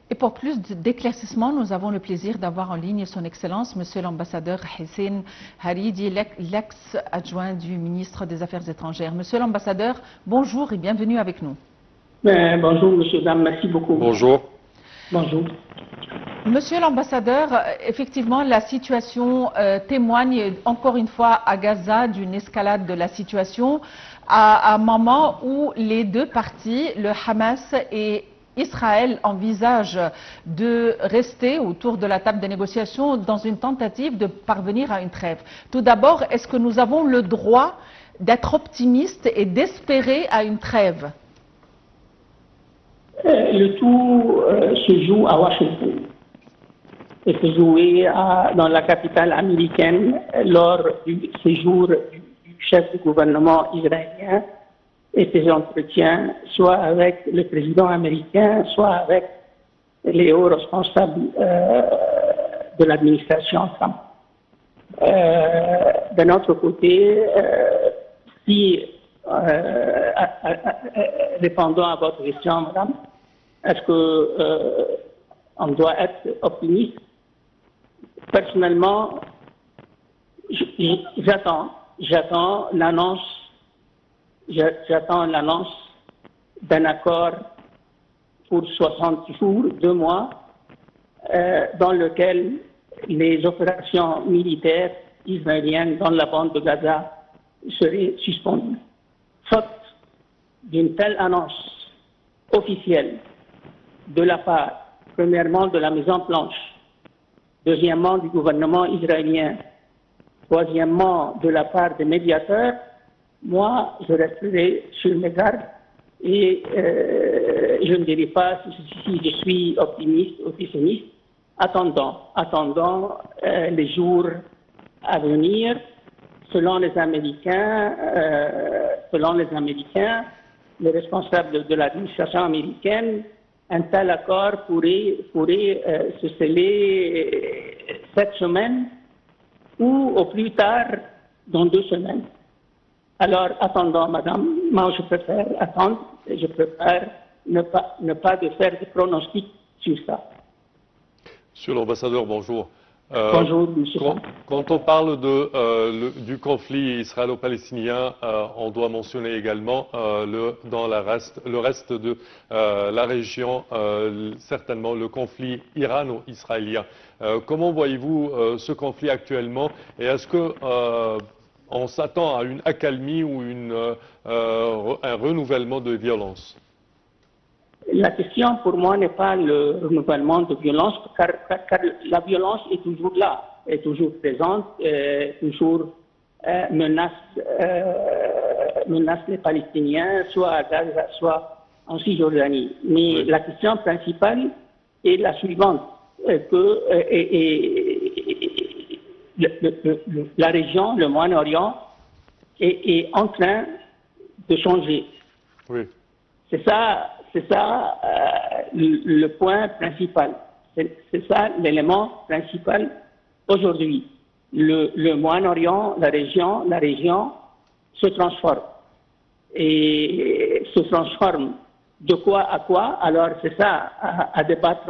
Et pour plus d'éclaircissements, nous avons le plaisir d'avoir en ligne son Excellence, Monsieur l'ambassadeur Hissène Haridi, l'ex-adjoint du ministre des Affaires étrangères. Monsieur l'ambassadeur, bonjour et bienvenue avec nous. Bonjour, monsieur, dame, merci beaucoup. Bonjour. Bonjour. Monsieur l'ambassadeur, effectivement, la situation témoigne encore une fois à Gaza d'une escalade de la situation à un moment où les deux parties, le Hamas et Israël, envisagent de rester autour de la table des négociations dans une tentative de parvenir à une trêve. Tout d'abord, est-ce que nous avons le droit d'être optimistes et d'espérer à une trêve? Le tout se joue à Washington et se jouait dans la capitale américaine lors du séjour du chef du gouvernement israélien et ses entretiens, soit avec le président américain, soit avec les hauts responsables de l'administration Trump. D'un autre côté, répondant à votre question, madame, est-ce qu'on doit être optimiste? Personnellement, j'attends l'annonce d'un accord pour 60 jours, 2 mois, dans lequel les opérations militaires israéliennes dans la bande de Gaza seraient suspendues. Faute d'une telle annonce officielle de la part, premièrement, de la Maison-Blanche, deuxièmement, du gouvernement israélien, troisièmement, de la part des médiateurs, moi, je resterai sur mes gardes et je ne dirai pas si je suis optimiste ou pessimiste. Attendons les jours à venir. Selon les Américains, les responsables de l'administration américaine, un tel accord pourrait se sceller cette semaine ou au plus tard dans 2 semaines. Alors attendons, madame, moi je préfère attendre et je préfère ne pas de faire de pronostics sur ça. Monsieur l'ambassadeur, bonjour. Bonjour, monsieur. Quand on parle du conflit israélo-palestinien, on doit mentionner également le reste de la région, certainement le conflit irano-israélien. Comment voyez-vous ce conflit actuellement et est-ce que on s'attend à une accalmie ou un renouvellement de violence? La question pour moi n'est pas le renouvellement de violence, car la violence est toujours là, est toujours présente, toujours menace les Palestiniens, soit à Gaza, soit en Cisjordanie. Mais oui, la question principale est la suivante, la région, le Moyen-Orient, est en train de changer. Oui. C'est ça le point principal. C'est ça l'élément principal aujourd'hui. Le Moyen-Orient, la région se transforme. Et se transforme de quoi à quoi? Alors c'est ça à débattre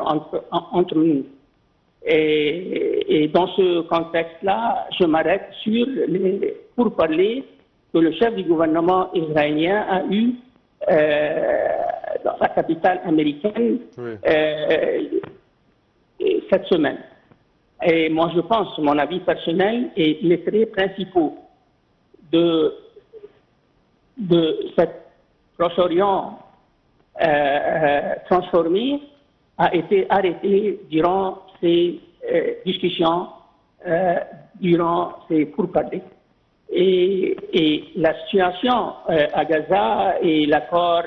entre nous. Et dans ce contexte-là, je m'arrête sur pour parler que le chef du gouvernement israélien a eu dans la capitale américaine oui, cette semaine. Et moi je pense, mon avis personnel, et les traits principaux de cet Proche-Orient transformé a été arrêté durant ces discussions, durant ces pourparlers. Et la situation à Gaza et l'accord,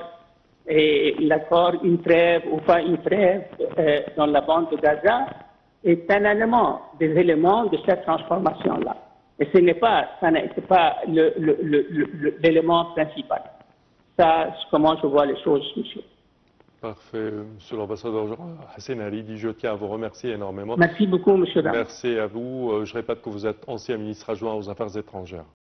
une trêve ou pas une trêve dans la bande de Gaza est un élément, des éléments de cette transformation-là. Et ce n'est pas l'élément principal. Ça, c'est comment je vois les choses, monsieur. Parfait. Monsieur l'ambassadeur Hissène Haridi, je tiens à vous remercier énormément. Merci beaucoup, monsieur. Merci à vous. Je répète que vous êtes ancien ministre adjoint aux Affaires étrangères.